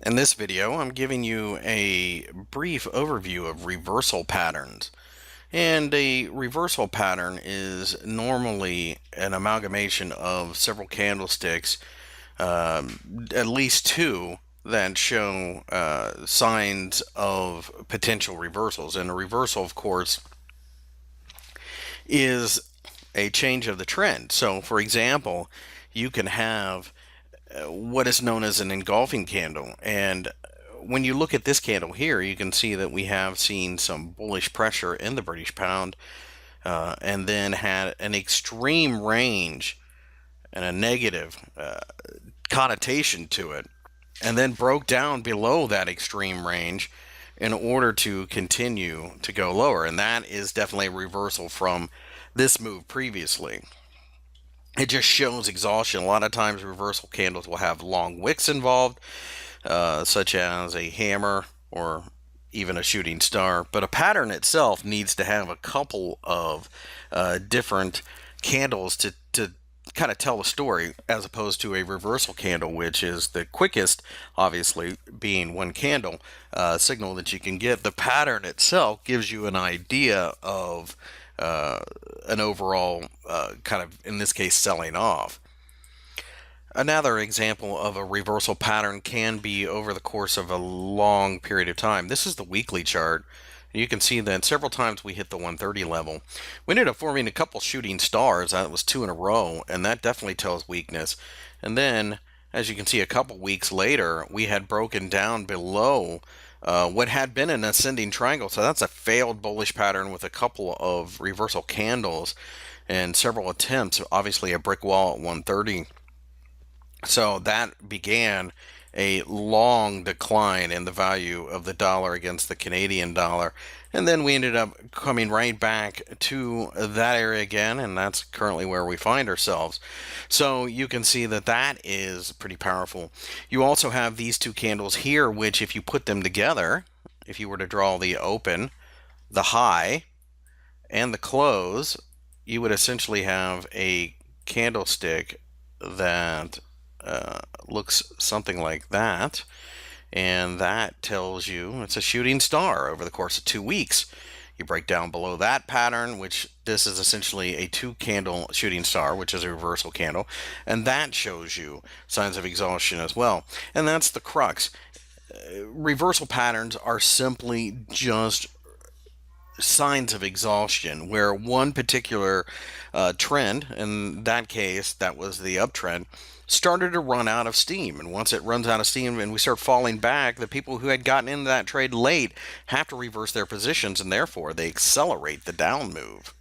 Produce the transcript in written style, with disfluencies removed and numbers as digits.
In this video, I'm giving you a brief overview of reversal patterns. And a reversal pattern is normally an amalgamation of several candlesticks, at least two, that show signs of potential reversals. And a reversal, of course, is a change of the trend. So, for example, you can have what is known as an engulfing candle. And when you look at this candle here, you can see that we have seen some bullish pressure in the British pound, and then had an extreme range and a negative connotation to it, and then broke down below that extreme range in order to continue to go lower. And that is definitely a reversal from this move previously. It just shows exhaustion. A lot of times reversal candles will have long wicks involved, such as a hammer or even a shooting star. But a pattern itself needs to have a couple of different candles to kind of tell a story, as opposed to a reversal candle, which is the quickest, obviously, being one candle signal that you can get. The pattern itself gives you an idea of an overall kind of, in this case, selling off. Another example of a reversal pattern can be over the course of a long period of time. This is the weekly chart. You can see that several times we hit the 130 level. We ended up forming a couple shooting stars. That was two in a row, and that definitely tells weakness. And then, as you can see, a couple weeks later, we had broken down below what had been an ascending triangle. So that's a failed bullish pattern with a couple of reversal candles and several attempts. Obviously, a brick wall at 130. So that began a long decline in the value of the dollar against the Canadian dollar. And then we ended up coming right back to that area again, and that's currently where we find ourselves. So you can see that that is pretty powerful. You also have these two candles here, which if you put them together, if you were to draw the open, the high, and the close, you would essentially have a candlestick that looks something like that, and that tells you it's a shooting star over the course of 2 weeks. You break down below that pattern, which this is essentially a two candle shooting star, which is a reversal candle, and that shows you signs of exhaustion as well. And that's the crux. Reversal patterns are simply just signs of exhaustion, where one particular trend, in that case that was the uptrend, started to run out of steam. And once it runs out of steam and we start falling back, the people who had gotten into that trade late have to reverse their positions, and therefore they accelerate the down move.